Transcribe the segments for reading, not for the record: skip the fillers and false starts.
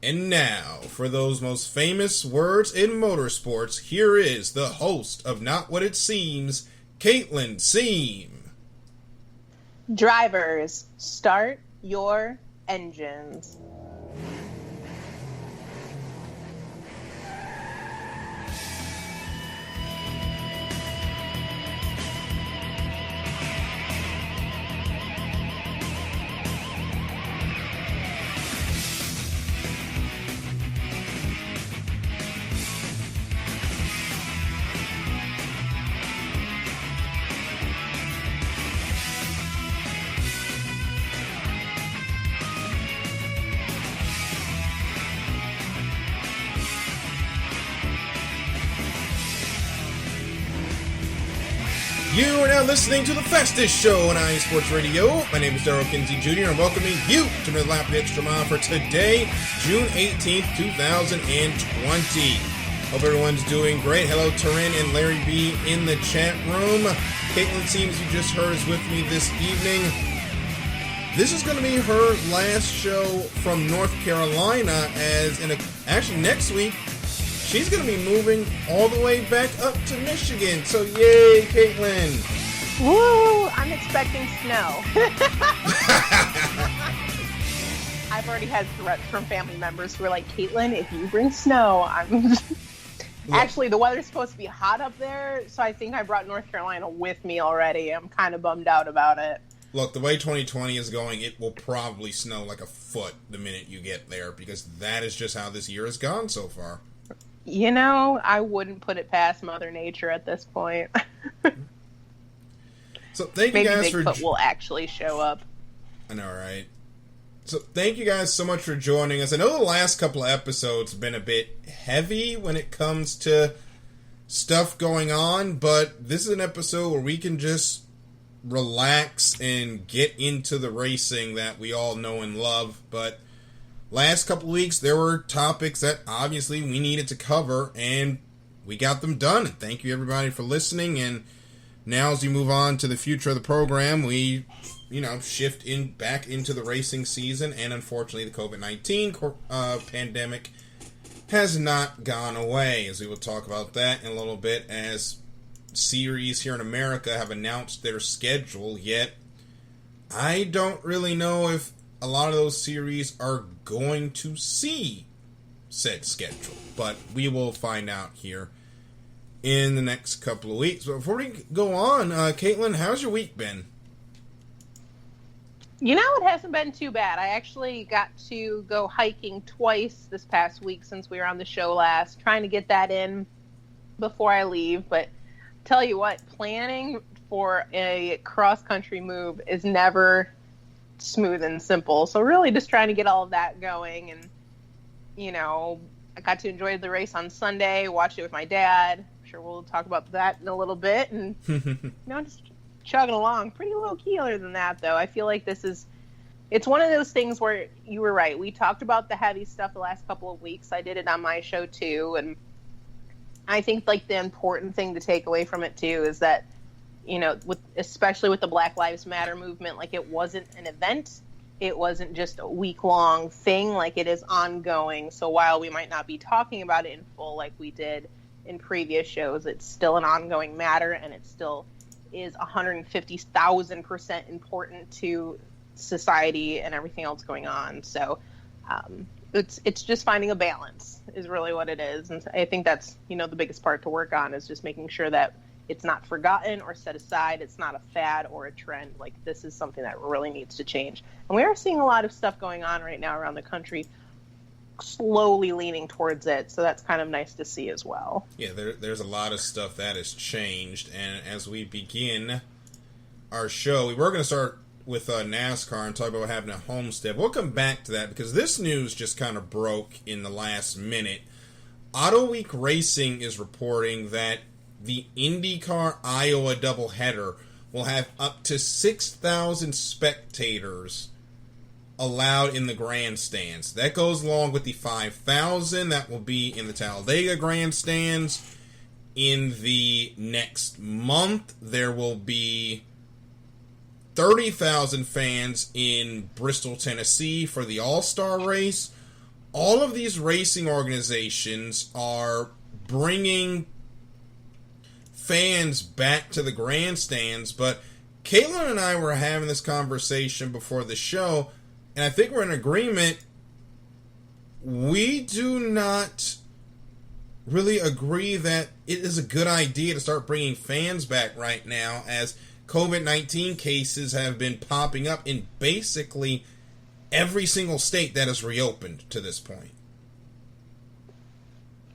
And now, for those most famous words in motorsports, here is the host of Not What It Seems, Caitlin Seam. Drivers, start your engines. You are now listening to the fastest show on iSports Radio. My name is Darrell Kinsey Jr. and I'm welcoming you to the Lap the Extra Mile for today, June 18th, 2020. Hope everyone's doing great. Hello, Taryn and Larry B. in the chat room. Caitlin Seams, you just heard, is with me this evening. This is going to be her last show from North Carolina, actually next week, she's going to be moving all the way back up to Michigan. So, yay, Caitlin. Woo! I'm expecting snow. I've already had threats from family members who are like, Caitlin, if you bring snow, I'm... Actually, the weather's supposed to be hot up there, so I think I brought North Carolina with me already. I'm kind of bummed out about it. Look, the way 2020 is going, it will probably snow like a foot the minute you get there, because that is just how this year has gone so far. You know, I wouldn't put it past Mother Nature at this point. So thank you guys Maybe Bigfoot will actually show up. I know, right? So thank you guys so much for joining us. I know the last couple of episodes have been a bit heavy when it comes to stuff going on, but this is an episode where we can just relax and get into the racing that we all know and love. But last couple of weeks, there were topics that obviously we needed to cover, and we got them done. And thank you, everybody, for listening. And now, as we move on to the future of the program, we, shift back into the racing season. And unfortunately, the COVID-19 pandemic has not gone away, as we will talk about that in a little bit, as series here in America have announced their schedule. Yet, I don't really know if a lot of those series are going to see said schedule, but we will find out here in the next couple of weeks. But before we go on, Caitlin, how's your week been? You know, it hasn't been too bad. I actually got to go hiking twice this past week since we were on the show last, trying to get that in before I leave. But tell you what, planning for a cross-country move is never smooth and simple. So really just trying to get all of that going. And, I got to enjoy the race on Sunday, watched it with my dad. I'm sure we'll talk about that in a little bit. And, just chugging along. Pretty low-key other than that, though. I feel like it's one of those things where you were right. We talked about the heavy stuff the last couple of weeks. I did it on my show, too. And I think, the important thing to take away from it, too, is that, especially with the Black Lives Matter movement, it wasn't an event. It wasn't just a week-long thing. It is ongoing. So while we might not be talking about it in full like we did in previous shows, it's still an ongoing matter, and it still is 150,000% important to society and everything else going on. So it's just finding a balance is really what it is. And I think that's, the biggest part to work on is just making sure that it's not forgotten or set aside. It's not a fad or a trend. This is something that really needs to change. And we are seeing a lot of stuff going on right now around the country, slowly leaning towards it. So that's kind of nice to see as well. Yeah, there's a lot of stuff that has changed. And as we begin our show, we were going to start with NASCAR and talk about what happened at Homestead. We'll come back to that because this news just kind of broke in the last minute. Auto Week Racing is reporting that the IndyCar Iowa doubleheader will have up to 6,000 spectators allowed in the grandstands. That goes along with the 5,000 that will be in the Talladega grandstands. In the next month, there will be 30,000 fans in Bristol, Tennessee for the All-Star race. all of these racing organizations are bringing fans back to the grandstands, but Caitlin and I were having this conversation before the show, and I think we're in agreement. We do not really agree that it is a good idea to start bringing fans back right now, as COVID-19 cases have been popping up in basically every single state that has reopened to this point.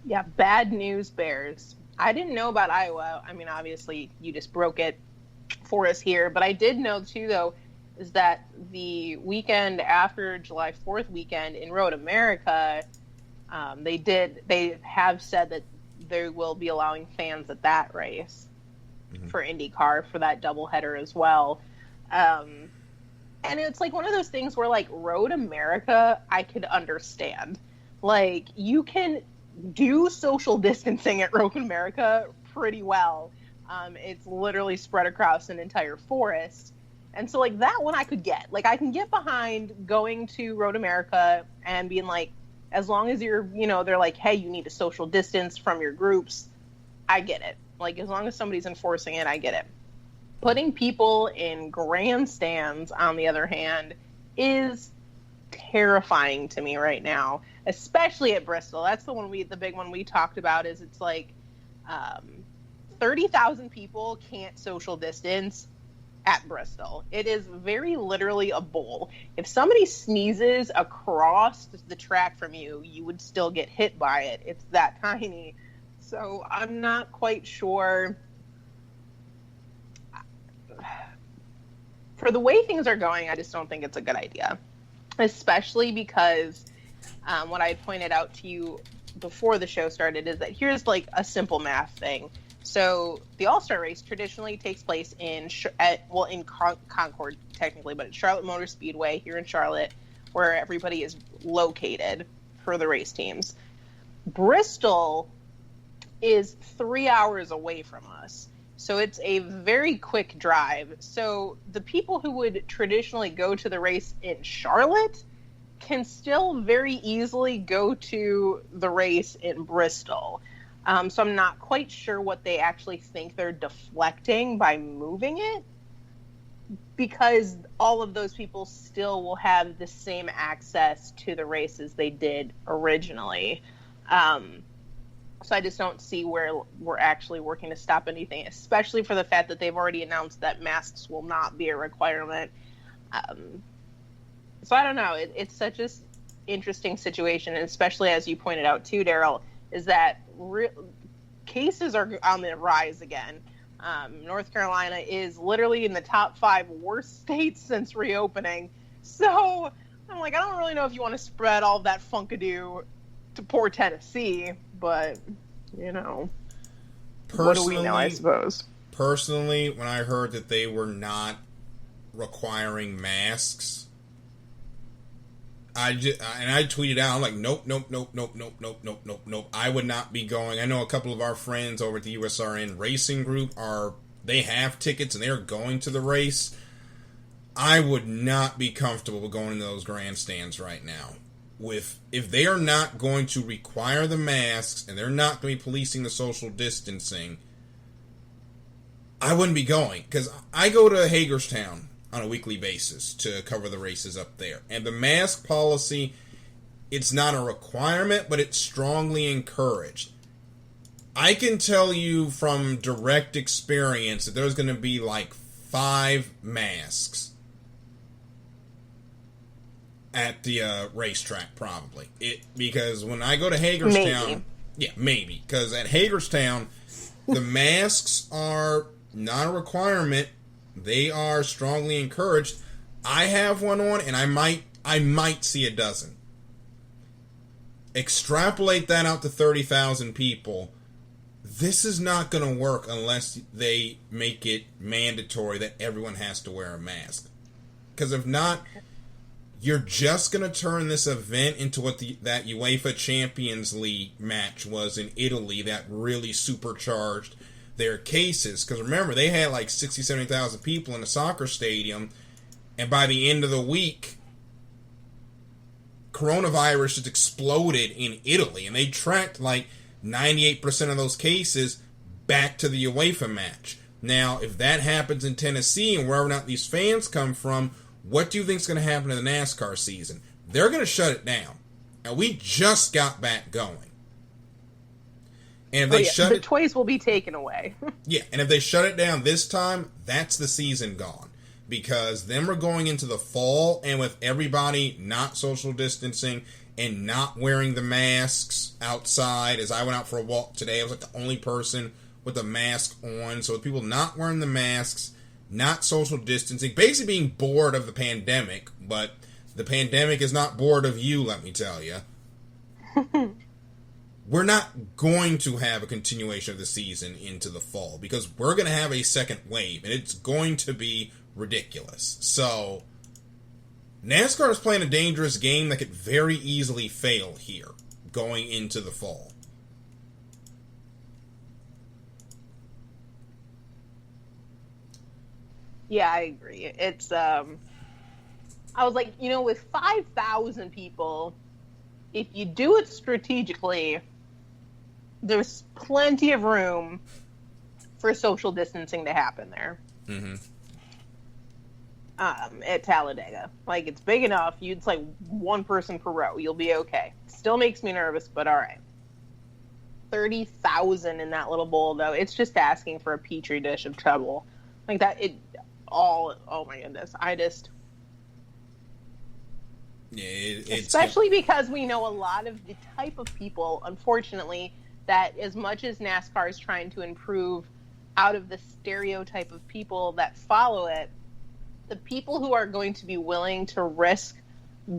Yeah, bad news bears. I didn't know about Iowa. I mean, obviously, you just broke it for us here. But I did know, too, though, is that the weekend after July 4th weekend in Road America, they have said that they will be allowing fans at that race for IndyCar for that doubleheader as well. And it's like one of those things where, like, Road America, I could understand. Like, you can do social distancing at Road America pretty well. It's literally spread across an entire forest. And so, like, that one I could get. Like, I can get behind going to Road America and being like, as long as you're, they're like, hey, you need to social distance from your groups, I get it. Like, as long as somebody's enforcing it, I get it. Putting people in grandstands, on the other hand, is terrifying to me right now, especially at Bristol. That's the big one we talked about, is it's like 30,000 people can't social distance at Bristol. It is very literally a bowl. If somebody sneezes across the track from you, you would still get hit by it. It's that tiny. So I'm not quite sure. For the way things are going, I just don't think it's a good idea. Especially because what I had pointed out to you before the show started is that here's like a simple math thing. So the All-Star race traditionally takes place in Concord technically, but it's Charlotte Motor Speedway here in Charlotte, where everybody is located for the race teams. Bristol is 3 hours away from us. So it's a very quick drive. So the people who would traditionally go to the race in Charlotte can still very easily go to the race in Bristol. So I'm not quite sure what they actually think they're deflecting by moving it, because all of those people still will have the same access to the races they did originally. So I just don't see where we're actually working to stop anything, especially for the fact that they've already announced that masks will not be a requirement. So I don't know. It's such an interesting situation, and especially as you pointed out too, Daryl, is that cases are on the rise again. North Carolina is literally in the top 5 worst states since reopening. So I'm like, I don't really know if you want to spread all that funkadoo to poor Tennessee, but, what do we know, I suppose? Personally, when I heard that they were not requiring masks, I tweeted out, I'm like, nope. I would not be going. I know a couple of our friends over at the USRN Racing Group they have tickets and they're going to the race. I would not be comfortable going into those grandstands right now. If they are not going to require the masks and they're not going to be policing the social distancing, I wouldn't be going, because I go to Hagerstown on a weekly basis to cover the races up there. And the mask policy, it's not a requirement, but it's strongly encouraged. I can tell you from direct experience that there's going to be like 5 masks at the racetrack, probably. Because when I go to Hagerstown... Maybe. Because at Hagerstown, the masks are not a requirement. They are strongly encouraged. I have one on, and I might see a dozen. Extrapolate that out to 30,000 people. This is not going to work unless they make it mandatory that everyone has to wear a mask. Because if not, you're just going to turn this event into what that UEFA Champions League match was in Italy that really supercharged their cases. Because remember, they had like 60, 70,000 people in a soccer stadium, and by the end of the week, coronavirus just exploded in Italy, and they tracked like 98% of those cases back to the UEFA match. Now, if that happens in Tennessee and wherever not these fans come from, what do you think is going to happen to the NASCAR season? They're going to shut it down. And we just got back going. And if they the toys will be taken away. Yeah, and if they shut it down this time, that's the season gone. Because then we're going into the fall, and with everybody not social distancing and not wearing the masks outside. As I went out for a walk today, I was like the only person with a mask on. So with people not wearing the masks, not social distancing, basically being bored of the pandemic, but the pandemic is not bored of you, let me tell you. We're not going to have a continuation of the season into the fall because we're going to have a second wave, and it's going to be ridiculous. So NASCAR is playing a dangerous game that could very easily fail here going into the fall. Yeah, I agree. It's I was like, with 5,000 people, if you do it strategically, there's plenty of room for social distancing to happen there. Mm-hmm. At Talladega. Like, it's big enough. It's like one person per row. You'll be okay. Still makes me nervous, but all right. 30,000 in that little bowl, though. It's just asking for a petri dish of trouble. Like that, oh my goodness. Yeah, especially because we know a lot of the type of people, unfortunately, that as much as NASCAR is trying to improve out of the stereotype of people that follow it, the people who are going to be willing to risk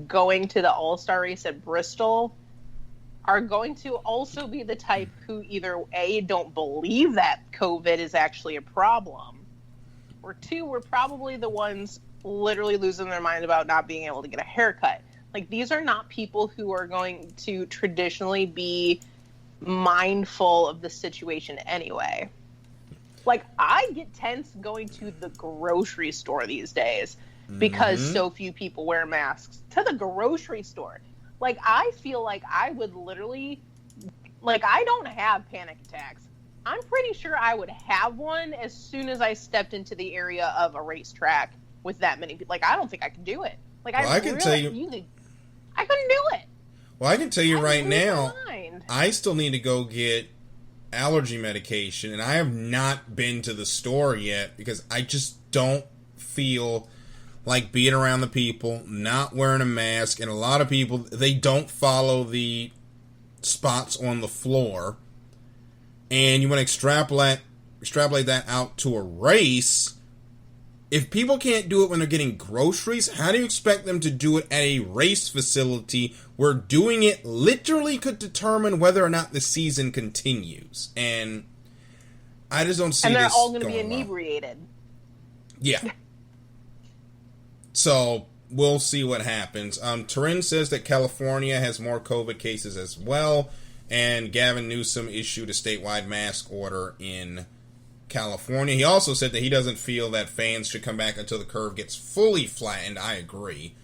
going to the All-Star race at Bristol are going to also be the type who either A, don't believe that COVID is actually a problem, or two, we're probably the ones literally losing their mind about not being able to get a haircut. Like, these are not people who are going to traditionally be mindful of the situation anyway. Like, I get tense going to the grocery store these days because so few people wear masks. To the grocery store. Like, I feel like I would literally, like, I don't have panic attacks. I'm pretty sure I would have one as soon as I stepped into the area of a racetrack with that many people. Like, I don't think I could do it. Like, well, I can tell you, I couldn't do it. Well, I can tell you right now, I still need to go get allergy medication, and I have not been to the store yet because I just don't feel like being around the people, not wearing a mask, and a lot of people, they don't follow the spots on the floor, and you want to extrapolate that out to a race. If people can't do it when they're getting groceries, how do you expect them to do it at a race facility where doing it literally could determine whether or not the season continues? And I just don't see this. And they're all going to be inebriated. Yeah. So we'll see what happens. Turin says that California has more COVID cases as well, and Gavin Newsom issued a statewide mask order in California. He also said that he doesn't feel that fans should come back until the curve gets fully flattened. I agree.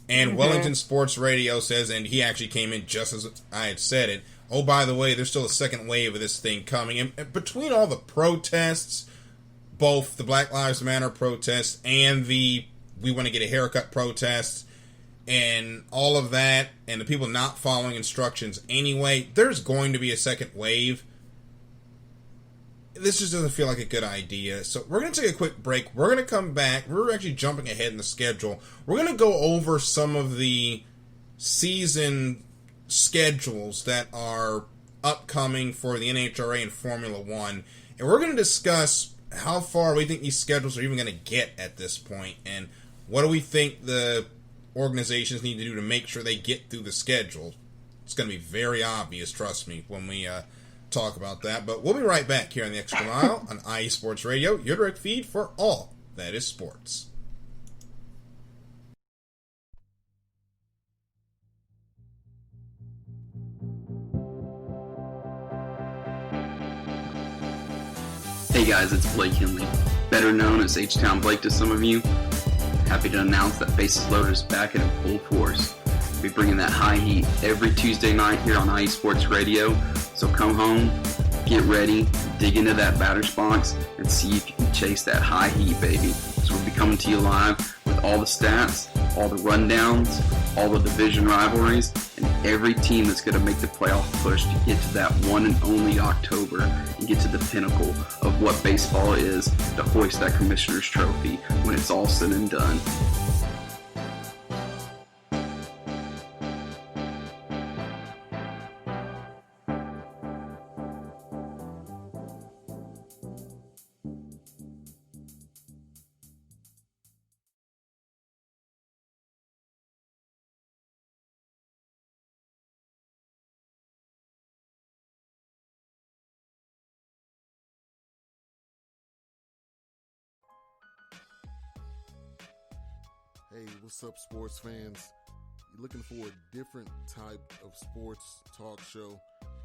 And Wellington Sports Radio says, and he actually came in just as I had said it, oh, by the way, there's still a second wave of this thing coming. And between all the protests, both the Black Lives Matter protests and the we want to get a haircut protests, and all of that, and the people not following instructions anyway, there's going to be a second wave. This just doesn't feel like a good idea. So we're going to take a quick break. We're going to come back. We're actually jumping ahead in the schedule. We're going to go over some of the season schedules that are upcoming for the NHRA and Formula One. And we're going to discuss how far we think these schedules are even going to get at this point. And what do we think the organizations need to do to make sure they get through the schedule. It's going to be very obvious, trust me, when we talk about that. But we'll be right back here on the Extra Mile on IE Sports Radio, your direct feed for all that is sports. Hey guys, it's Blake Hinley, better known as H-Town Blake to some of you. Happy to announce that Bases Loaded is back in full force. We'll be bringing that high heat every Tuesday night here on IE Sports Radio. So come home, get ready, dig into that batter's box, and see if you can chase that high heat, baby. So we'll be coming to you live with all the stats, all the rundowns, all the division rivalries, and every team that's going to make the playoff push to get to that one and only October and get to the pinnacle of what baseball is, to hoist that Commissioner's Trophy when it's all said and done. Hey, what's up, sports fans? You're looking for a different type of sports talk show,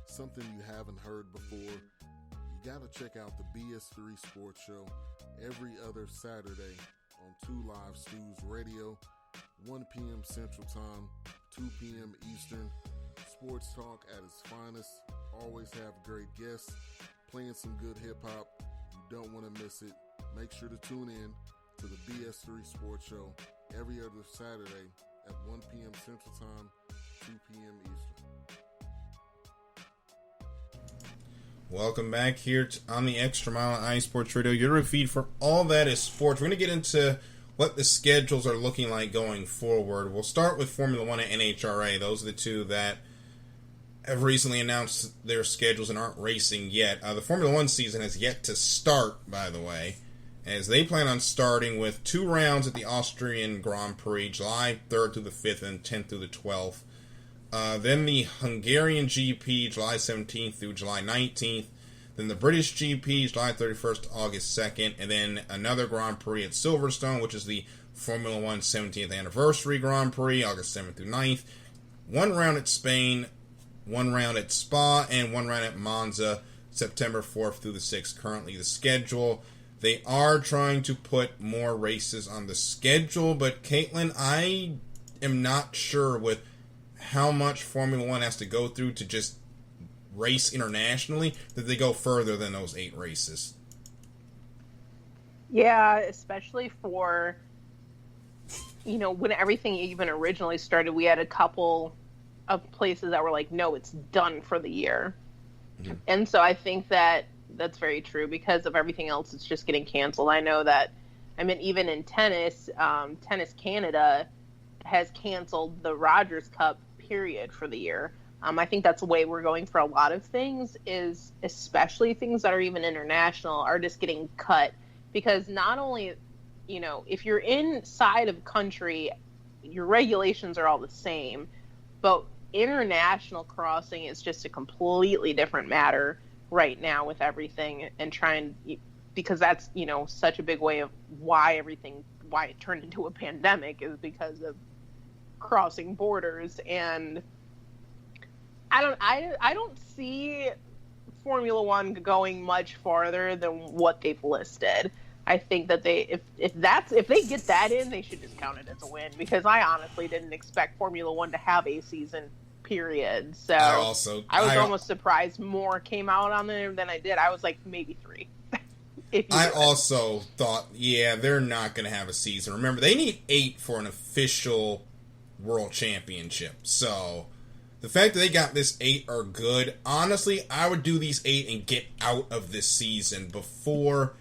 something you haven't heard before? You gotta check out the BS3 Sports Show every other Saturday on 2 Live Stews Radio, 1 p.m. Central Time, 2 p.m. Eastern. Sports talk at its finest. Always have great guests, playing some good hip-hop. You don't want to miss it. Make sure to tune in to the BS3 Sports Show every other Saturday at 1 p.m. Central Time, 2 p.m. Eastern. Welcome back here on the Extra Mile on iSports Radio, your feed for all that is sports. We're going to get into what the schedules are looking like going forward. We'll start with Formula One and NHRA. Those are the two that have recently announced their schedules and aren't racing yet. The Formula One season has yet to start, by the way, as they plan on starting with 2 rounds at the Austrian Grand Prix, July 3rd through the 5th and 10th through the 12th. Then the Hungarian GP, July 17th through July 19th. Then the British GP, July 31st to August 2nd. And then another Grand Prix at Silverstone, which is the Formula One 17th Anniversary Grand Prix, August 7th through 9th. 1 round at Spain, 1 round at Spa, and 1 round at Monza, September 4th through the 6th. Currently the schedule. They are trying to put more races on the schedule, but Caitlin, I am not sure with how much Formula One has to go through to just race internationally that they go further than those 8 races. Yeah, especially for, when everything even originally started, we had a couple of places that were like, no, it's done for the year. Mm-hmm. And so I think that's very true because of everything else that's just getting canceled. I know that, even in tennis, Tennis Canada has canceled the Rogers Cup period for the year. I think that's the way we're going for a lot of things, is especially things that are even international are just getting cut, because not only, if you're inside of country, your regulations are all the same, but international crossing is just a completely different matter right now with everything, and because that's, such a big way of why it turned into a pandemic, is because of crossing borders. And I don't see Formula One going much farther than what they've listed. I think that if they get that in, they should just count it as a win, because I honestly didn't expect Formula One to have a season period. So I was almost surprised more came out on there than I did. I was like, maybe 3. I also thought, they're not going to have a season. Remember, they need 8 for an official world championship. So the fact that they got this 8 are good. Honestly, I would do these 8 and get out of this season before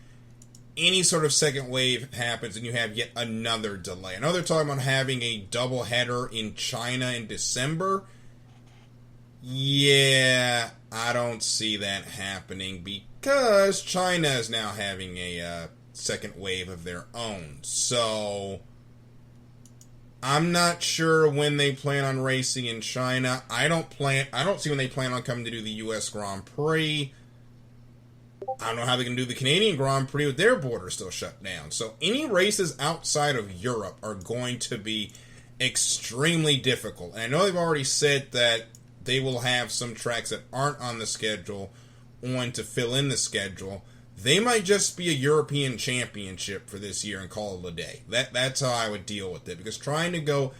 any sort of second wave happens and you have yet another delay. I know they're talking about having a doubleheader in China in December. Yeah, I don't see that happening because China is now having a second wave of their own. So I'm not sure when they plan on racing in China. I don't see when they plan on coming to do the U.S. Grand Prix. I don't know how they can do the Canadian Grand Prix with their border still shut down. So any races outside of Europe are going to be extremely difficult. And I know they've already said that they will have some tracks that aren't on the schedule on to fill in the schedule. They might just be a European championship for this year and call it a day. That's how I would deal with it. Because trying to go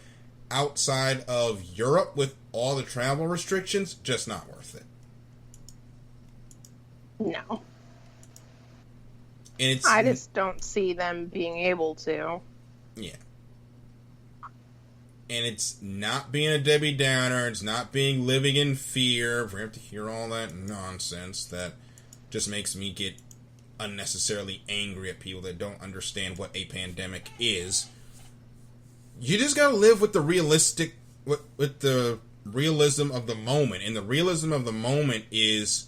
outside of Europe with all the travel restrictions, just not worth it. No. And I just don't see them being able to. Yeah. And it's not being a Debbie Downer. It's not being living in fear. We have to hear all that nonsense that just makes me get unnecessarily angry at people that don't understand what a pandemic is. You just gotta live with the with the realism of the moment. And the realism of the moment is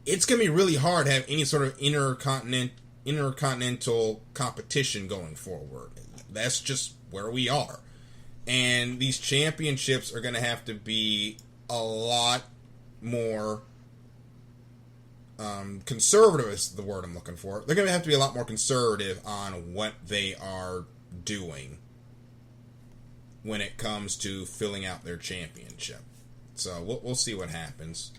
it's gonna be really hard to have any sort of intercontinental competition going forward. That's just where we are. And these championships are gonna have to be a lot more conservative is the word I'm looking for. They're going to have to be a lot more conservative on what they are doing when it comes to filling out their championship. So we'll see what happens.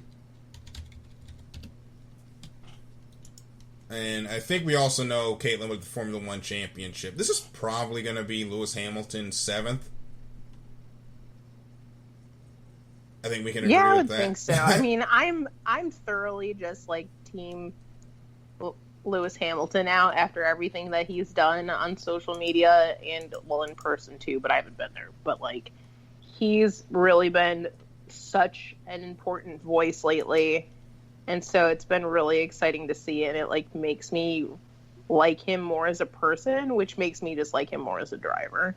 And I think we also know Caitlin with the Formula One championship. This is probably going to be Lewis Hamilton's 7th. I think we can agree with that. Yeah, I would think so. I mean, I'm thoroughly just like team Lewis Hamilton now after everything that he's done on social media and, well, in person too, but I haven't been there. But like, he's really been such an important voice lately, and so it's been really exciting to see, and it like makes me like him more as a person, which makes me just like him more as a driver.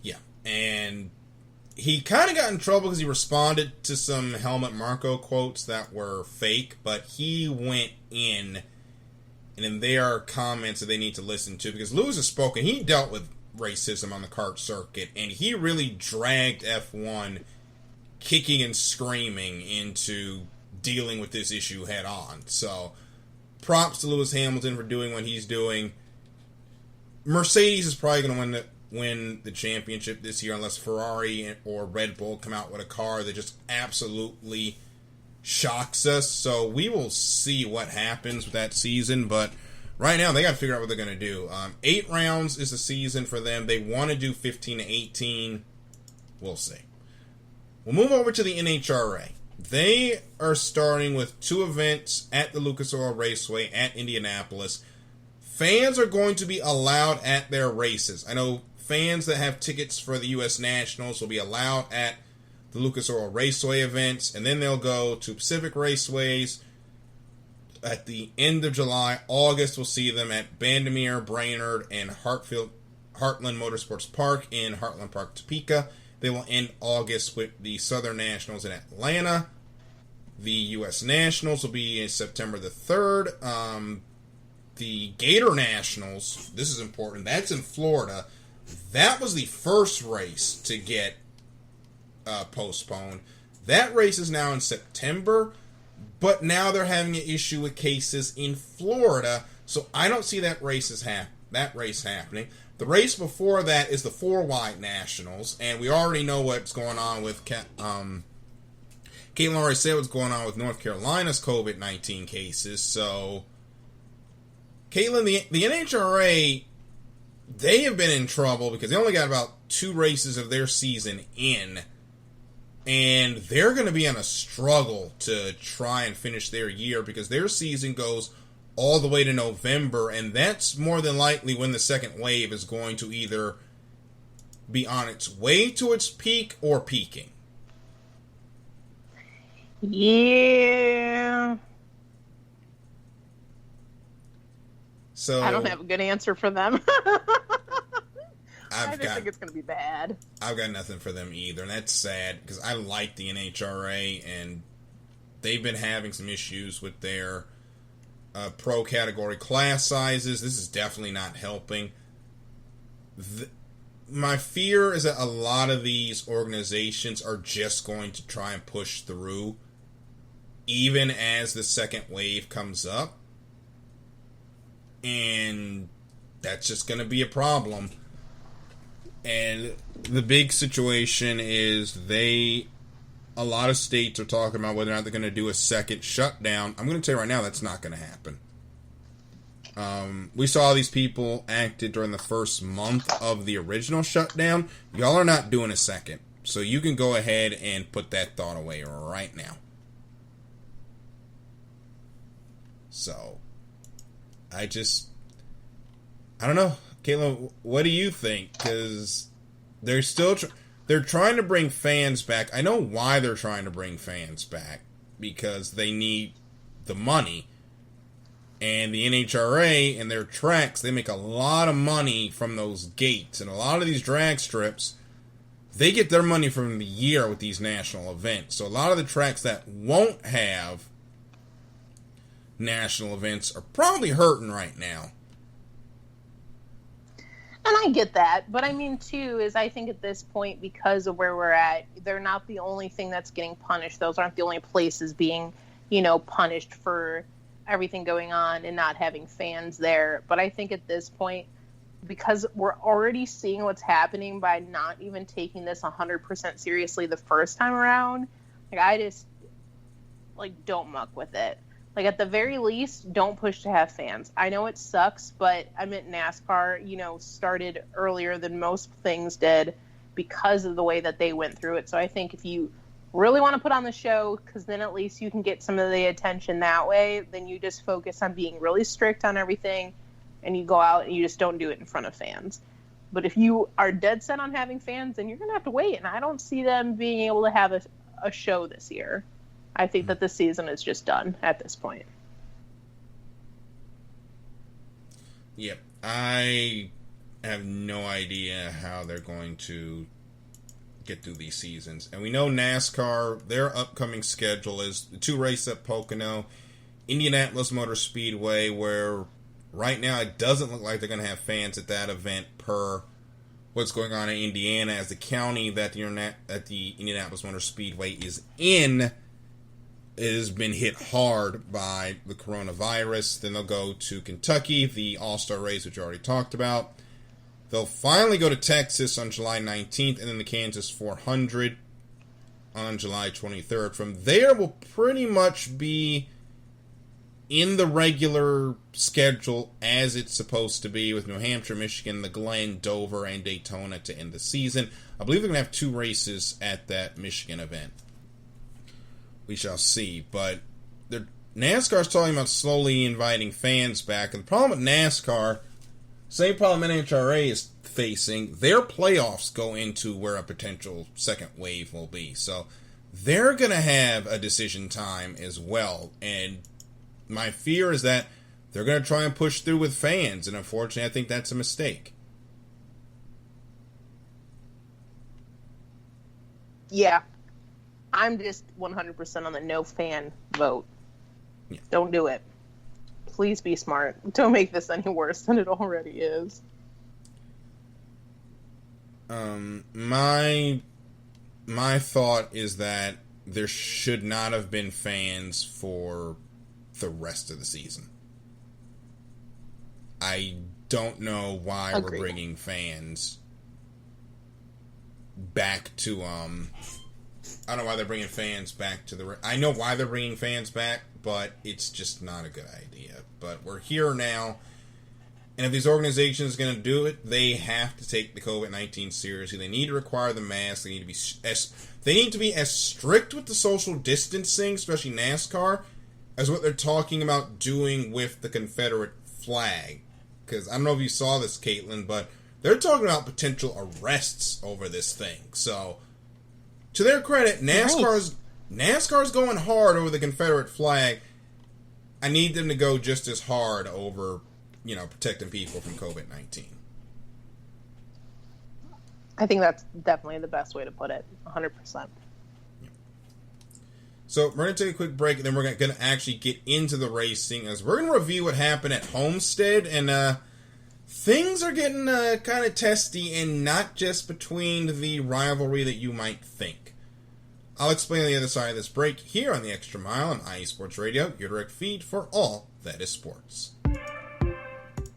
Yeah, and he kind of got in trouble because he responded to some Helmut Marko quotes that were fake, but he went in, and then there are comments that they need to listen to, because Lewis has spoken. He dealt with racism on the kart circuit, and he really dragged F1 kicking and screaming into dealing with this issue head on. So, props to Lewis Hamilton for doing what he's doing. Mercedes is probably going to win the championship this year unless Ferrari or Red Bull come out with a car that just absolutely shocks us. So we will see what happens with that season, but right now they got to figure out what they're going to do. 8 rounds is the season for them. They want to do 15 to 18. We'll see. We'll move over to the NHRA. They are starting with 2 events at the Lucas Oil Raceway at Indianapolis. Fans are going to be allowed at their races. I know fans that have tickets for the U.S. Nationals will be allowed at the Lucas Oil Raceway events, and then they'll go to Pacific Raceways at the end of July. August, we'll see them at Bandimere, Brainerd, and Heartland Motorsports Park in Heartland Park, Topeka. They will end August with the Southern Nationals in Atlanta. The U.S. Nationals will be in September the 3rd. The Gator Nationals, this is important, that's in Florida. That was the first race to get postponed. That race is now in September, but now they're having an issue with cases in Florida, so I don't see that race happening. The race before that is the 4-wide Nationals, and we already know what's going on with Caitlin already said what's going on with North Carolina's COVID-19 cases, so Caitlin, the NHRA, they have been in trouble because they only got about 2 races of their season in, and they're going to be on a struggle to try and finish their year because their season goes all the way to November, and that's more than likely when the second wave is going to either be on its way to its peak or peaking. Yeah. So I don't have a good answer for them. I just think it's going to be bad. I've got nothing for them either, and that's sad because I like the NHRA, and they've been having some issues with their pro category class sizes. This is definitely not helping. My fear is that a lot of these organizations are just going to try and push through even as the second wave comes up. And that's just going to be a problem. And the big situation is a lot of states are talking about whether or not they're going to do a second shutdown. I'm going to tell you right now, that's not going to happen. We saw these people acted during the first month of the original shutdown. Y'all are not doing a second. So you can go ahead and put that thought away right now. So, I don't know. Caitlin, what do you think? Because they're still... they're trying to bring fans back. I know why they're trying to bring fans back. Because they need the money. And the NHRA and their tracks, they make a lot of money from those gates. And a lot of these drag strips, they get their money from the year with these national events. So a lot of the tracks that won't have national events are probably hurting right now. And I get that. But I mean, too, is I think at this point, because of where we're at, they're not the only thing that's getting punished. Those aren't the only places being, punished for everything going on and not having fans there. But I think at this point, because we're already seeing what's happening by not even taking this 100% seriously the first time around, I just, don't muck with it. At the very least, don't push to have fans. I know it sucks, but I meant NASCAR, started earlier than most things did because of the way that they went through it. So I think if you really want to put on the show, because then at least you can get some of the attention that way, then you just focus on being really strict on everything, and you go out and you just don't do it in front of fans. But if you are dead set on having fans, then you're going to have to wait, and I don't see them being able to have a show this year. I think that the season is just done at this point. Yep. I have no idea how they're going to get through these seasons. And we know NASCAR, their upcoming schedule is the 2 races at Pocono, Indianapolis Motor Speedway, where right now it doesn't look like they're going to have fans at that event per what's going on in Indiana, as the county that the Indianapolis Motor Speedway is in, it has been hit hard by the coronavirus. Then they'll go to Kentucky, the All-Star race, which you already talked about. They'll finally go to Texas on July 19th, and then the Kansas 400 on July 23rd. From there, we'll pretty much be in the regular schedule as it's supposed to be, with New Hampshire, Michigan, the Glen, Dover, and Daytona to end the season. I believe they're going to have 2 races at that Michigan event. We shall see, but NASCAR's talking about slowly inviting fans back, and the problem with NASCAR, same problem NHRA is facing, their playoffs go into where a potential second wave will be, so they're going to have a decision time as well, and my fear is that they're going to try and push through with fans, and unfortunately I think that's a mistake. Yeah. I'm just 100% on the no fan vote. Yeah. Don't do it. Please be smart. Don't make this any worse than it already is. My thought is that there should not have been fans for the rest of the season. I don't know why Agreed. We're bringing fans back to I don't know why they're bringing fans back to the... I know why they're bringing fans back, but it's just not a good idea. But we're here now, and if these organizations are going to do it, they have to take the COVID-19 seriously. They need to require the mask. They need to be as strict with the social distancing, especially NASCAR, as what they're talking about doing with the Confederate flag. Because I don't know if you saw this, Caitlin, but they're talking about potential arrests over this thing. So, to their credit, NASCAR's going hard over the Confederate flag. I need them to go just as hard over, protecting people from COVID-19. I think that's definitely the best way to put it. 100%. Yeah. So we're going to take a quick break, and then we're going to actually get into the racing, as we're going to review what happened at Homestead, and things are getting kind of testy, and not just between the rivalry that you might think. I'll explain on the other side of this break here on the Extra Mile on iSports Radio, your direct feed for all that is sports.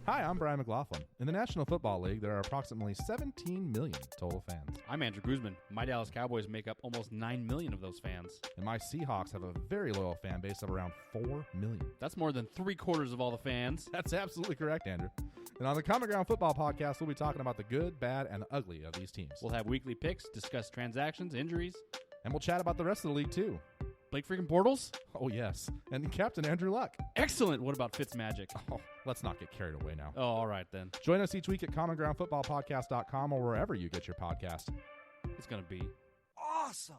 Hi, I'm Brian McLaughlin. In the National Football League, there are approximately 17 million total fans. I'm Andrew Guzman. My Dallas Cowboys make up almost 9 million of those fans. And my Seahawks have a very loyal fan base of around 4 million. That's more than 3/4 of all the fans. That's absolutely correct, Andrew. And on the Common Ground Football Podcast, we'll be talking about the good, bad, and the ugly of these teams. We'll have weekly picks, discuss transactions, injuries. And we'll chat about the rest of the league, too. Blake freaking Bortles? Oh, yes. And Captain Andrew Luck. Excellent. What about Fitzmagic? Oh, let's not get carried away now. Oh, all right then. Join us each week at commongroundfootballpodcast.com or wherever you get your podcast. It's going to be awesome.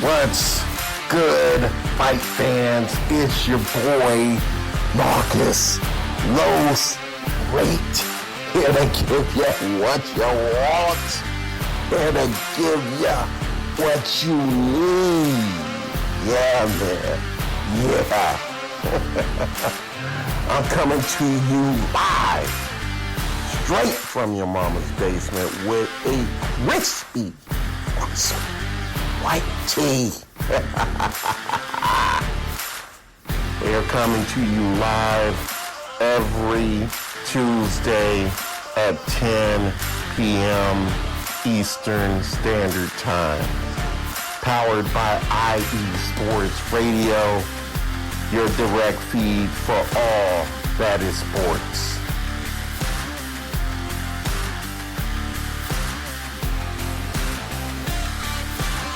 What's good, fight fans? It's your boy, Marcus Los Great, here to give you what you want, here to give you what you need. Yeah, man. Yeah. I'm coming to you live, straight from your mama's basement with a crispy, awesome white tea. We are coming to you live every Tuesday at 10 p.m. Eastern Standard Time. Powered by IE Sports Radio, your direct feed for all that is sports.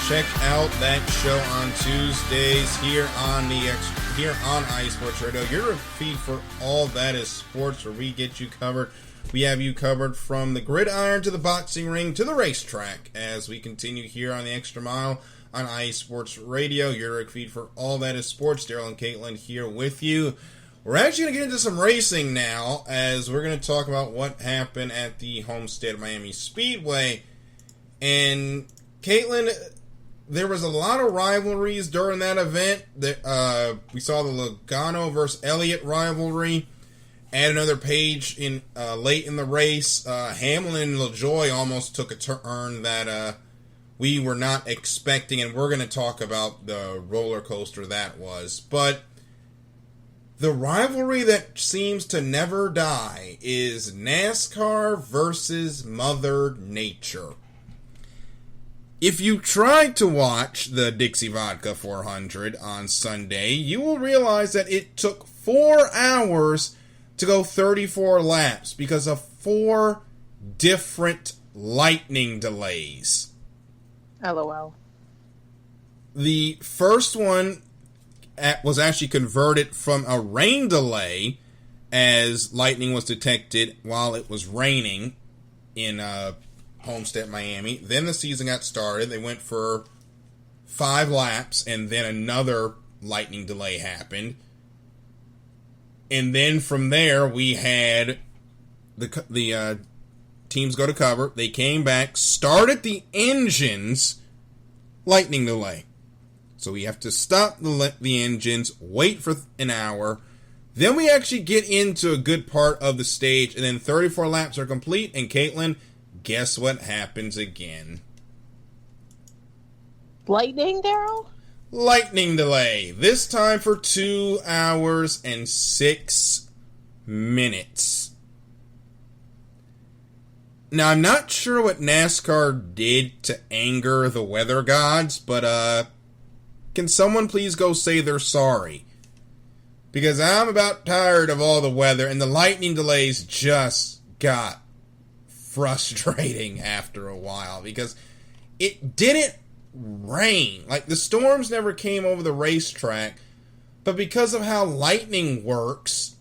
Check out that show on Tuesdays here on iSports Radio, your feed for all that is sports, where we get you covered. We have you covered from the gridiron to the boxing ring to the racetrack as we continue here on the Extra Mile on iSports Radio, your feed for all that is sports. Daryl and Caitlin here with you. We're actually going to get into some racing now, as we're going to talk about what happened at the Homestead Miami Speedway. And Caitlin, there was a lot of rivalries during that event. We saw the Logano versus Elliott rivalry. Add another page in late in the race. Hamlin and LaJoie almost took a turn that we were not expecting, and we're going to talk about the roller coaster that was. But the rivalry that seems to never die is NASCAR versus Mother Nature. If you tried to watch the Dixie Vodka 400 on Sunday, you will realize that it took 4 hours to go 34 laps because of 4 different lightning delays. LOL. The first one was actually converted from a rain delay, as lightning was detected while it was raining in Homestead, Miami. Then the season got started. They went for 5 laps, and then another lightning delay happened. And then from there, we had the teams go to cover. They came back, started the engines, lightning delay. So we have to stop the engines, wait for an hour. Then we actually get into a good part of the stage, and then 34 laps are complete, and Caitlin, guess what happens again? Lightning, Daryl? Lightning delay. This time for 2 hours and 6 minutes. Now, I'm not sure what NASCAR did to anger the weather gods, but can someone please go say they're sorry? Because I'm about tired of all the weather, and the lightning delays just got frustrating after a while, because it didn't rain. Like, the storms never came over the racetrack, but because of how lightning works,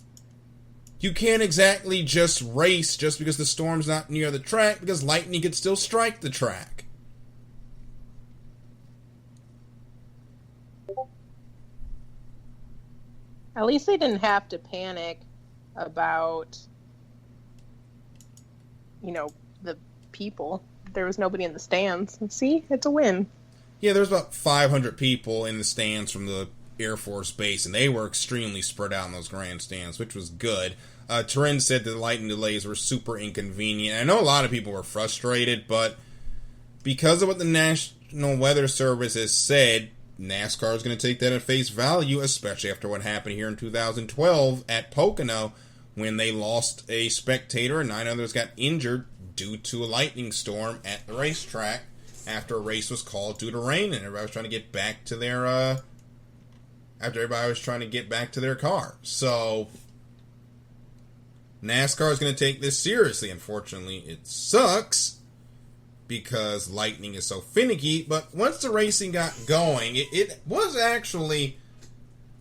you can't exactly just race just because the storm's not near the track, because lightning could still strike the track. At least they didn't have to panic about, the people. There was nobody in the stands. See, it's a win. Yeah, there's about 500 people in the stands from the Air Force Base, and they were extremely spread out in those grandstands, which was good. Turin said the lightning delays were super inconvenient. I know a lot of people were frustrated, but because of what the National Weather Service has said, NASCAR is going to take that at face value, especially after what happened here in 2012 at Pocono when they lost a spectator and 9 others got injured due to a lightning storm at the racetrack after a race was called due to rain and everybody was trying to get back to their car. So NASCAR is going to take this seriously. Unfortunately, it sucks because lightning is so finicky, but once the racing got going, it was actually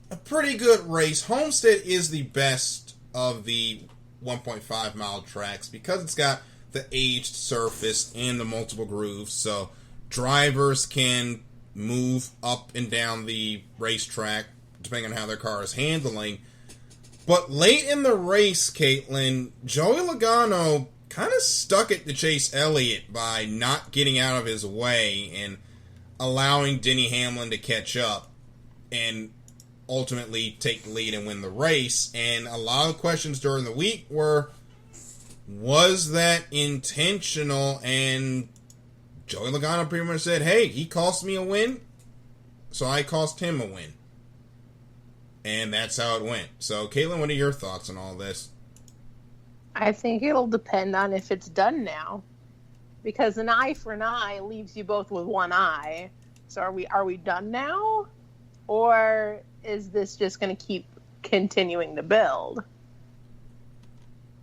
a pretty good race. Homestead is the best of the 1.5 mile tracks because it's got the aged surface and the multiple grooves, so drivers can move up and down the racetrack depending on how their car is handling. But late in the race, Caitlin, Joey Logano kind of stuck it to Chase Elliott by not getting out of his way and allowing Denny Hamlin to catch up and ultimately take the lead and win the race. And a lot of questions during the week were, was that intentional? And Joey Logano pretty much said, hey, he cost me a win, so I cost him a win. And that's how it went. So, Caitlin, what are your thoughts on all this? I think it'll depend on if it's done now. Because an eye for an eye leaves you both with one eye. So are we done now? Or is this just going to keep continuing to build?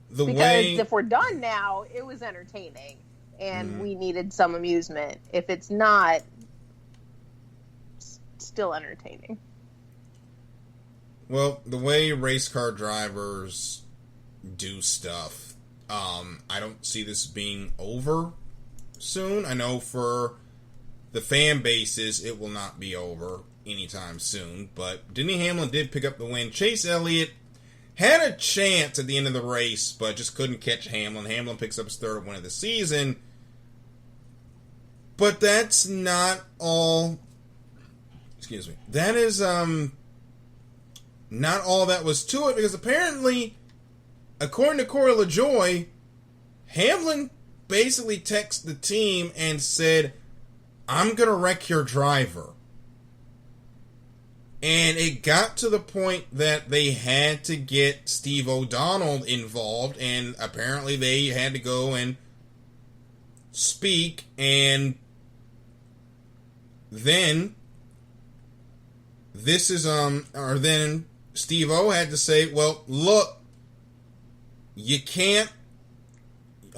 Because if we're done now, it was entertaining. And we needed some amusement. If it's not, still entertaining. Well, the way race car drivers do stuff, I don't see this being over soon. I know for the fan bases, it will not be over anytime soon. But Denny Hamlin did pick up the win. Chase Elliott had a chance at the end of the race, but just couldn't catch Hamlin. Hamlin picks up his third win of the season. But that's not all. Excuse me. That is not all that was to it, because apparently, according to Corey LaJoie, Hamlin basically texted the team and said, I'm going to wreck your driver. And it got to the point that they had to get Steve O'Donnell involved, and apparently they had to go and speak, and then then Steve O had to say, well, look, you can't,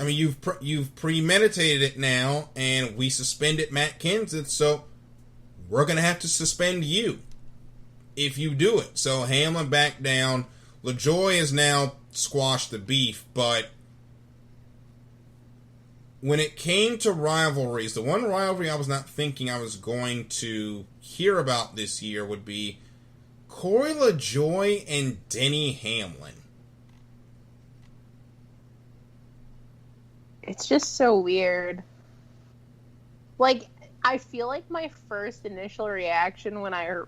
I mean, you've premeditated it now, and we suspended Matt Kenseth, so we're going to have to suspend you if you do it. So Hamlin backed down. LaJoie has now squashed the beef, but when it came to rivalries, the one rivalry I was not thinking I was going to hear about this year would be Corey LaJoie and Denny Hamlin. It's just so weird. Like, I feel like my first initial reaction when I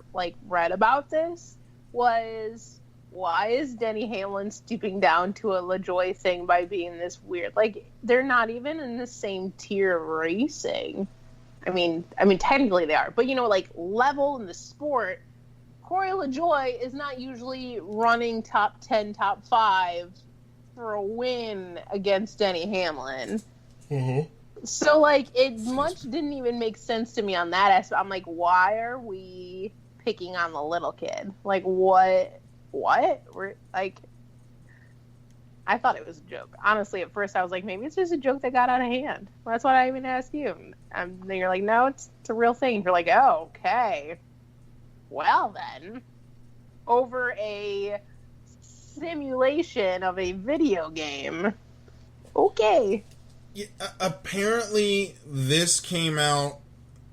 read about this was, why is Denny Hamlin stooping down to a LaJoie thing by being this weird? Like, they're not even in the same tier of racing. I mean, technically they are, but level in the sport, Corey LaJoie is not usually running top 10, top 5 for a win against Denny Hamlin. Mm-hmm. So, it much didn't even make sense to me on that aspect. I'm like, why are we picking on the little kid? Like, what? We're I thought it was a joke. Honestly, at first I was like, maybe it's just a joke that got out of hand. Well, that's what I even asked you. And then you're like, no, it's a real thing. You're like, oh, okay. Well, then, over a simulation of a video game. Okay. Yeah, apparently, this came out,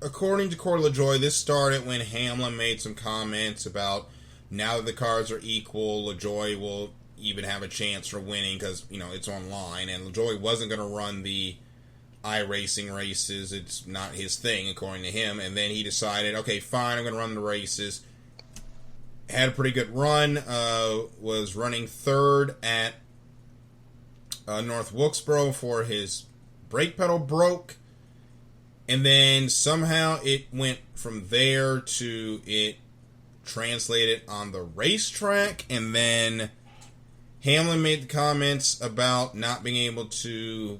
according to Corey LaJoie, this started when Hamlin made some comments about now that the cars are equal, LaJoie will even have a chance for winning because, it's online, and LaJoie wasn't going to run the iRacing races. It's not his thing, according to him, and then he decided, okay, fine, I'm going to run the races. Had a pretty good run, was running third at North Wilkesboro before his brake pedal broke. And then somehow it went from there to it translated on the racetrack. And then Hamlin made the comments about not being able to,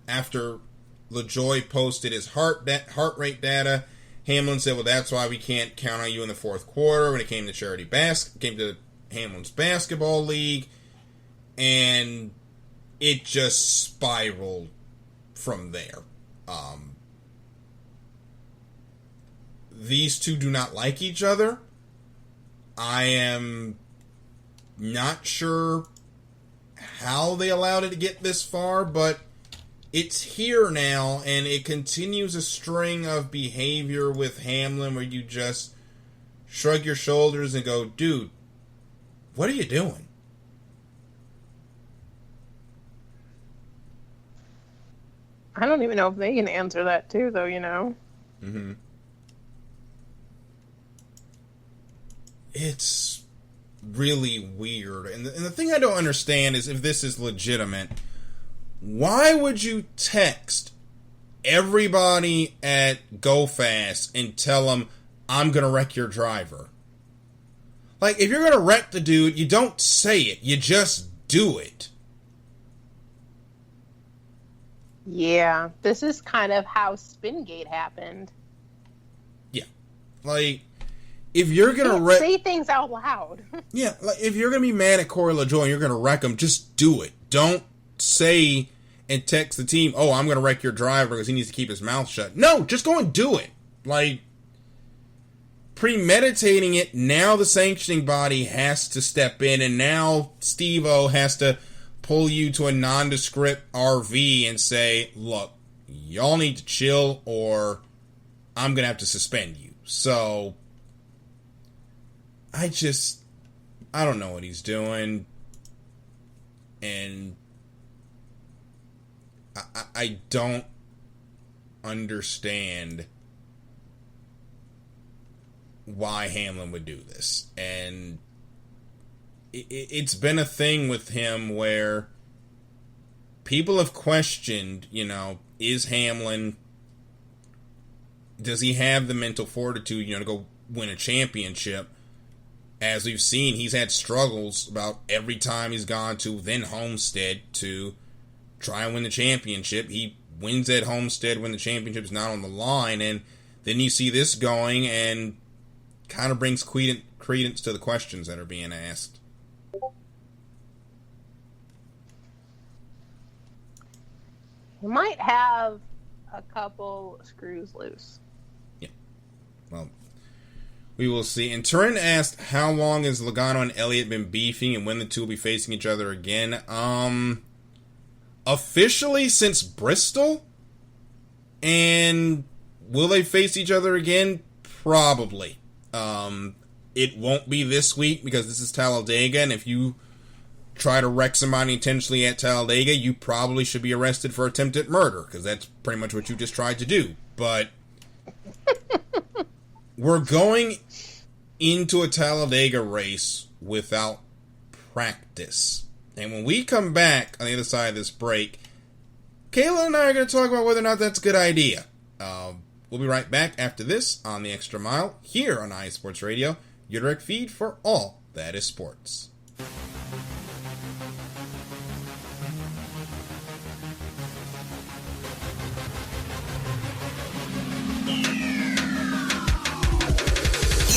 after LaJoie posted his heart rate data, Hamlin said, well, that's why we can't count on you in the fourth quarter when it came to Hamlin's basketball league. And it just spiraled from there. These two do not like each other. I am not sure how they allowed it to get this far, but it's here now, and it continues a string of behavior with Hamlin where you just shrug your shoulders and go, dude, what are you doing? I don't even know if they can answer that too, though, you know? Mm-hmm. It's really weird. And the thing I don't understand is, if this is legitimate, why would you text everybody at Go Fast and tell them, I'm going to wreck your driver? Like, if you're going to wreck the dude, you don't say it. You just do it. Yeah, this is kind of how Spingate happened. Yeah. Like, if you're going to wreck... say things out loud. Yeah, like, if you're going to be mad at Corey LaJoie and you're going to wreck him, just do it. Don't say and text the team, oh, I'm going to wreck your driver because he needs to keep his mouth shut. No, just go and do it. Like, premeditating it, now the sanctioning body has to step in, and now Steve-O has to pull you to a nondescript RV and say, look, y'all need to chill or I'm going to have to suspend you. So, I don't know what he's doing. And I don't understand why Hamlin would do this. And it's been a thing with him where people have questioned, is Hamlin, does he have the mental fortitude, to go win a championship? As we've seen, he's had struggles about every time he's gone to then Homestead to try and win the championship. He wins at Homestead when the championship's not on the line, and then you see this going and kind of brings credence to the questions that are being asked. You might have a couple screws loose. Yeah. Well, we will see. And Turin asked, how long has Logano and Elliott been beefing and when the two will be facing each other again? Officially since Bristol. And will they face each other again? Probably. It won't be this week because this is Talladega, and if you try to wreck somebody intentionally at Talladega, you probably should be arrested for attempted murder, because that's pretty much what you just tried to do. But we're going into a Talladega race without practice. And when we come back on the other side of this break, Kayla and I are going to talk about whether or not that's a good idea. We'll be right back after this on The Extra Mile here on iSports Radio, your direct feed for all that is sports.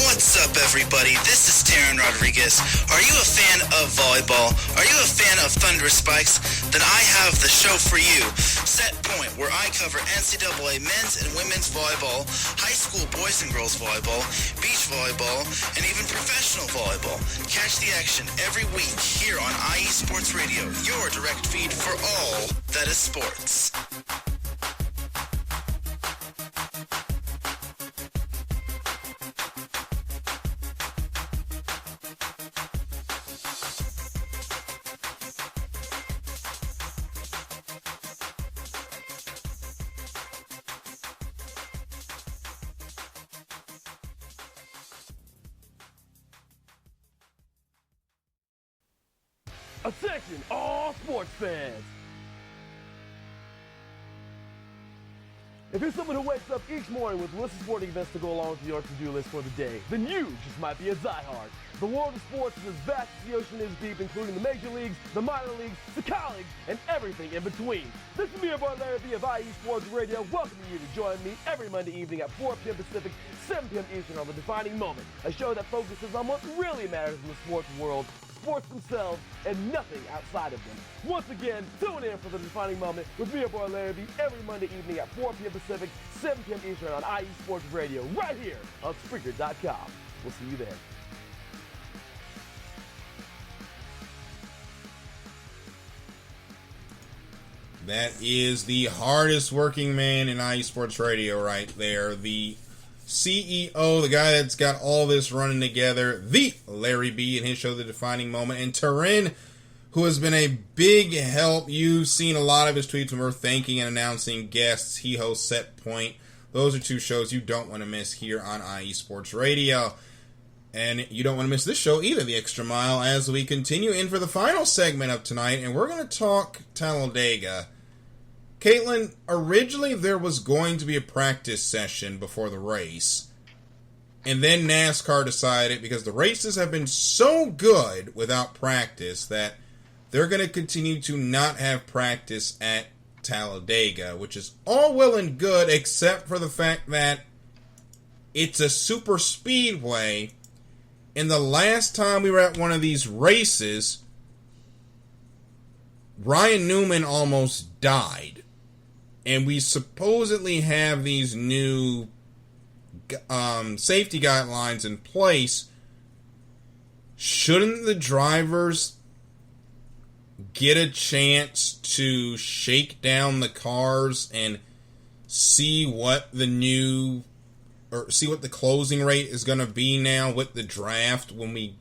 What's up, everybody? This is Darren Rodriguez. Are you a fan of volleyball? Are you a fan of Thunderous Spikes? Then I have the show for you. Set Point, where I cover NCAA men's and women's volleyball, high school boys and girls volleyball, beach volleyball, and even professional volleyball. Catch the action every week here on IE Sports Radio, your direct feed for all that is sports. Attention all sports fans! If you're someone who wakes up each morning with lists of sporting events to go along with your to-do list for the day, then you just might be a diehard. The world of sports is as vast as the ocean is deep, including the major leagues, the minor leagues, the college, and everything in between. This is me, your boy Larry B of IE Sports Radio, welcoming you to join me every Monday evening at 4 p.m. Pacific, 7 p.m. Eastern on The Defining Moment, a show that focuses on what really matters in the sports world, sports themselves, and nothing outside of them. Once again, tune in for The Defining Moment with me, your boy Larry B, every Monday evening at 4 p.m. Pacific, 7 p.m. Eastern on IE Sports Radio, right here on Spreaker.com. We'll see you there. That is the hardest working man in IE Sports Radio right there. The CEO, the guy that's got all this running together, the Larry B and his show, The Defining Moment, and Turin, who has been a big help. You've seen a lot of his tweets when we're thanking and announcing guests. He hosts Set Point. Those are two shows you don't want to miss here on IE Sports Radio. And you don't want to miss this show either, The Extra Mile, as we continue in for the final segment of tonight, and we're going to talk Talladega. Caitlin, originally there was going to be a practice session before the race, and then NASCAR decided, because the races have been so good without practice, that they're going to continue to not have practice at Talladega, which is all well and good, except for the fact that it's a super speedway, and the last time we were at one of these races, Ryan Newman almost died. And we supposedly have these new safety guidelines in place. Shouldn't the drivers get a chance to shake down the cars and see what the closing rate is going to be now with the draft when we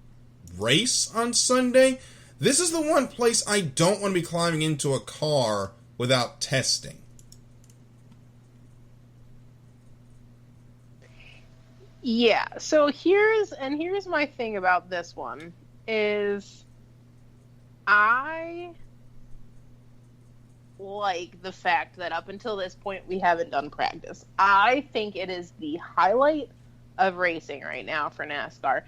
race on Sunday? This is the one place I don't want to be climbing into a car without testing. Yeah, so here's my thing about this one, is I like the fact that up until this point we haven't done practice. I think it is the highlight of racing right now for NASCAR.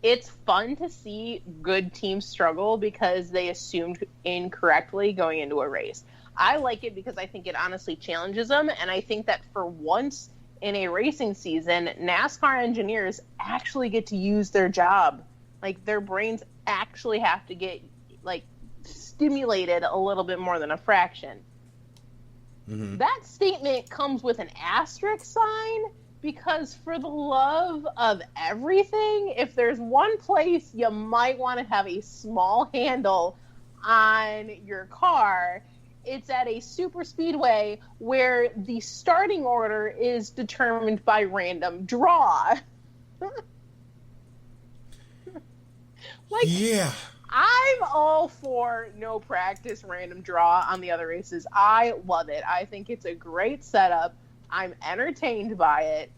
It's fun to see good teams struggle because they assumed incorrectly going into a race. I like it because I think it honestly challenges them, and I think that for once in a racing season, NASCAR engineers actually get to use their job. Like, their brains actually have to get, like, stimulated a little bit more than a fraction. Mm-hmm. That statement comes with an asterisk sign, because for the love of everything, if there's one place you might want to have a small handle on your car, it's at a super speedway where the starting order is determined by random draw. Yeah. I'm all for no practice, random draw on the other races. I love it. I think it's a great setup. I'm entertained by it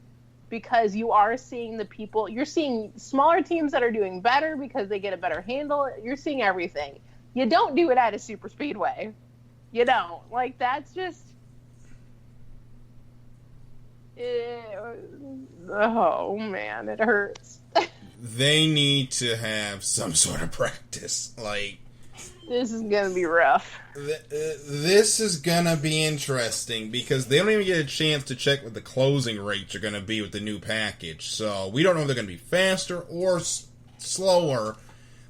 because you are seeing you're seeing smaller teams that are doing better because they get a better handle. You're seeing everything. You don't do it at a super speedway. You don't. Like, that's just... oh, man, it hurts. They need to have some sort of practice. Like... This is going to be rough. This is going to be interesting because they don't even get a chance to check what the closing rates are going to be with the new package. So, we don't know if they're going to be faster or slower.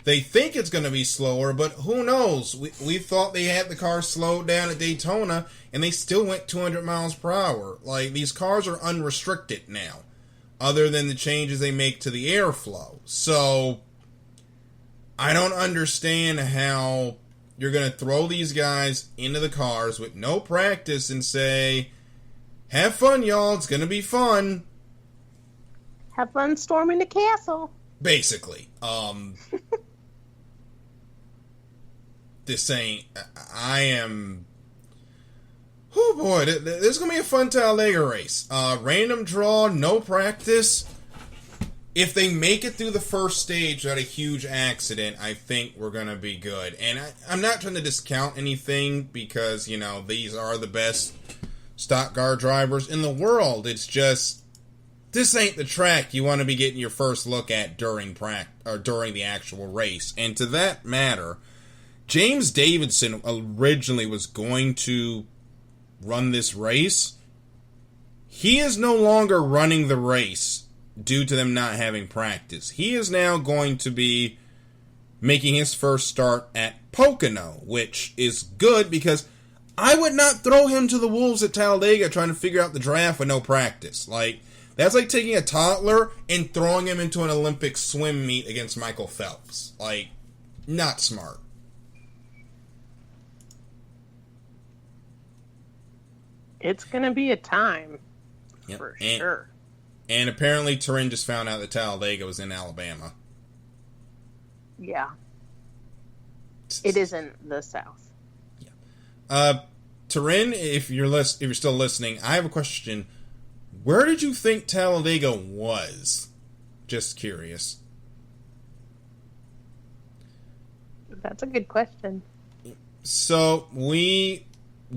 They think it's going to be slower, but who knows? We thought they had the car slowed down at Daytona, and they still went 200 miles per hour. Like, these cars are unrestricted now, other than the changes they make to the airflow. So, I don't understand how you're going to throw these guys into the cars with no practice and say, have fun, y'all, it's going to be fun. Have fun storming the castle. Basically. This ain't... I am... Oh boy, this is going to be a fun Talladega race. Random draw, no practice. If they make it through the first stage without a huge accident, I think we're going to be good. And I'm not trying to discount anything because, you know, these are the best stock car drivers in the world. It's just, this ain't the track you want to be getting your first look at during the actual race. And to that matter, James Davidson originally was going to run this race. He is no longer running the race due to them not having practice. He is now going to be making his first start at Pocono, which is good because I would not throw him to the wolves at Talladega trying to figure out the draft with no practice. That's like taking a toddler and throwing him into an Olympic swim meet against Michael Phelps. Not smart. It's going to be a time, Yep. for sure. And apparently Turin just found out that Talladega was in Alabama. Yeah. It isn't the South. Turin, if you're still listening, I have a question. Where did you think Talladega was? Just curious. That's a good question. So, we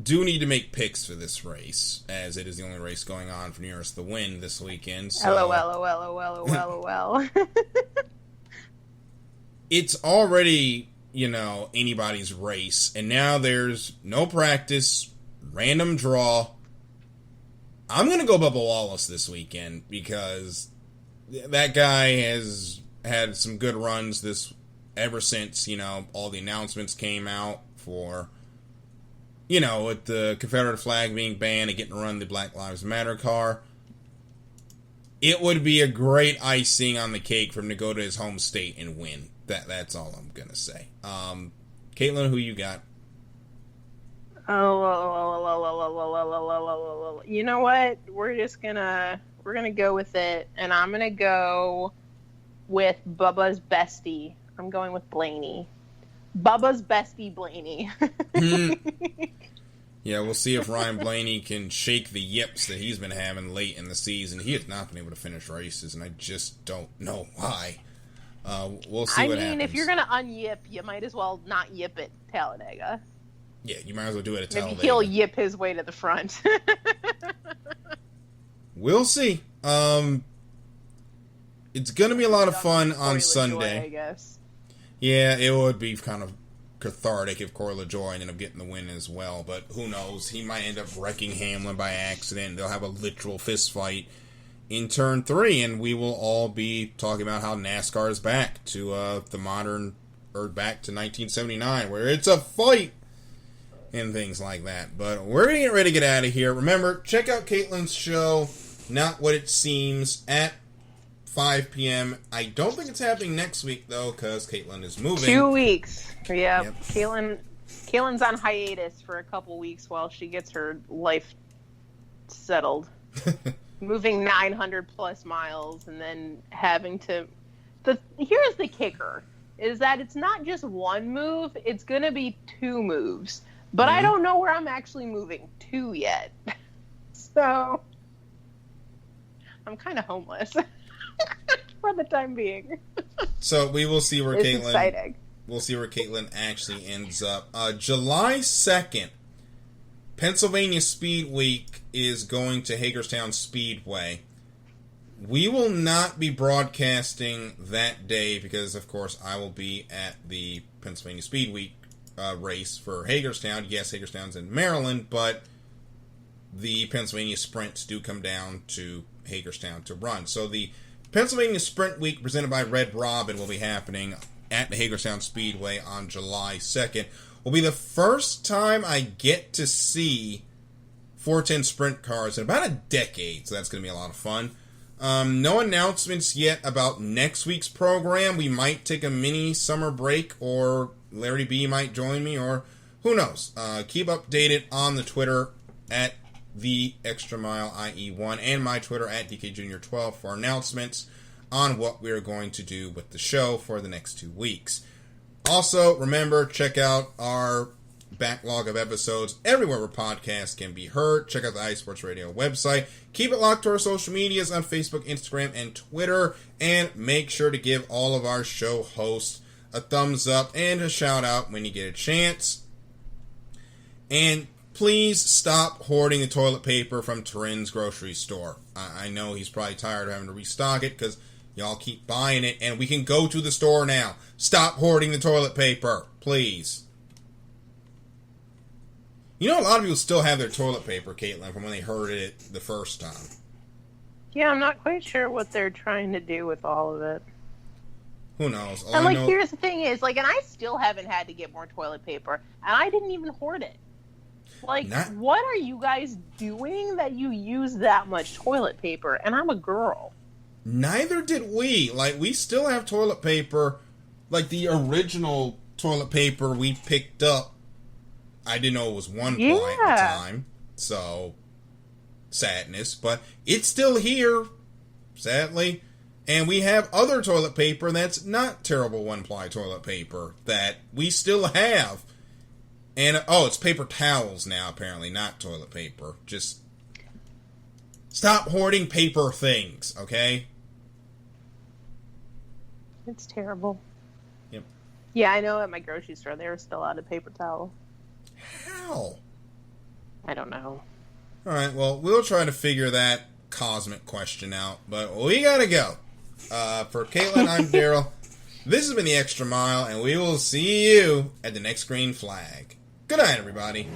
do need to make picks for this race, as it is the only race going on for nearest the win this weekend. So. LOL. It's already, anybody's race, and now there's no practice, random draw. I'm going to go Bubba Wallace this weekend, because that guy has had some good runs ever since, all the announcements came out for, with the Confederate flag being banned and getting to run the Black Lives Matter car. It would be a great icing on the cake for him to go to his home state and win. That's all I'm going to say. Caitlin, who you got? You know what? We're gonna go with it, and I'm gonna go with Bubba's bestie. I'm going with Blaney. Bubba's bestie, Blaney. Yeah, we'll see if Ryan Blaney can shake the yips that he's been having late in the season. He has not been able to finish races, and I just don't know why. We'll see what happens. If you're going to un-yip, you might as well not yip at Talladega. Yeah, you might as well do it at Talladega. Maybe he'll yip his way to the front. We'll see. It's going to be a lot of fun on Sunday. I guess. Yeah, it would be kind of cathartic if Corey LaJoy ended up getting the win as well, but who knows? He might end up wrecking Hamlin by accident. They'll have a literal fist fight in turn 3, and we will all be talking about how NASCAR is back to back to 1979, where it's a fight and things like that. But we're getting ready to get out of here. Remember, check out Caitlin's show, Not What It Seems, at 5 p.m. I don't think it's happening next week, though, because Caitlin is moving. 2 weeks. Yep. Caitlin's on hiatus for a couple weeks while she gets her life settled. Moving 900 plus miles and then having to... Here's the kicker, is that it's not just one move, it's going to be 2 moves. But I don't know where I'm actually moving to yet. So, I'm kind of homeless for the time being. So, we will see where It's exciting. We'll see where Caitlin actually ends up. July 2nd, Pennsylvania Speed Week is going to Hagerstown Speedway. We will not be broadcasting that day because, of course, I will be at the Pennsylvania Speed Week race for Hagerstown. Yes, Hagerstown's in Maryland, but the Pennsylvania Sprints do come down to Hagerstown to run. So the Pennsylvania Sprint Week presented by Red Robin will be happening at the Hagerstown Speedway on July 2nd. Will be the first time I get to see 410 sprint cars in about a decade, so that's going to be a lot of fun. No announcements yet about next week's program. We might take a mini summer break, or Larry B might join me, or who knows. Keep updated on the Twitter at the Extra Mile IE1 and my Twitter at DKJunior12 for announcements on what we're going to do with the show for the next 2 weeks. Also, remember, check out our backlog of episodes everywhere where podcasts can be heard. Check out the iSports Radio website. Keep it locked to our social medias on Facebook, Instagram, and Twitter. And make sure to give all of our show hosts a thumbs up and a shout out when you get a chance. And please stop hoarding the toilet paper from Turin's grocery store. I know he's probably tired of having to restock it because y'all keep buying it, and we can go to the store now. Stop hoarding the toilet paper, please. You know, a lot of people still have their toilet paper, Caitlin, from when they heard it the first time. Yeah, I'm not quite sure what they're trying to do with all of it. Who knows? And, like, here's the thing is, like, and I still haven't had to get more toilet paper, and I didn't even hoard it. Like, what are you guys doing that you use that much toilet paper? And I'm a girl. Neither did we. Like, we still have toilet paper, like the original toilet paper we picked up. I didn't know it was one ply at the time, so sadness. But it's still here, sadly. And we have other toilet paper that's not terrible one-ply toilet paper that we still have. And, it's paper towels now, apparently, not toilet paper. Just stop hoarding paper things, okay? It's terrible. Yep. Yeah, I know at my grocery store they were still out of paper towel. How? I don't know. Alright, well, we'll try to figure that cosmic question out, but we gotta go. For Caitlin, I'm Daryl. This has been The Extra Mile, and we will see you at the next green flag. Good night, everybody.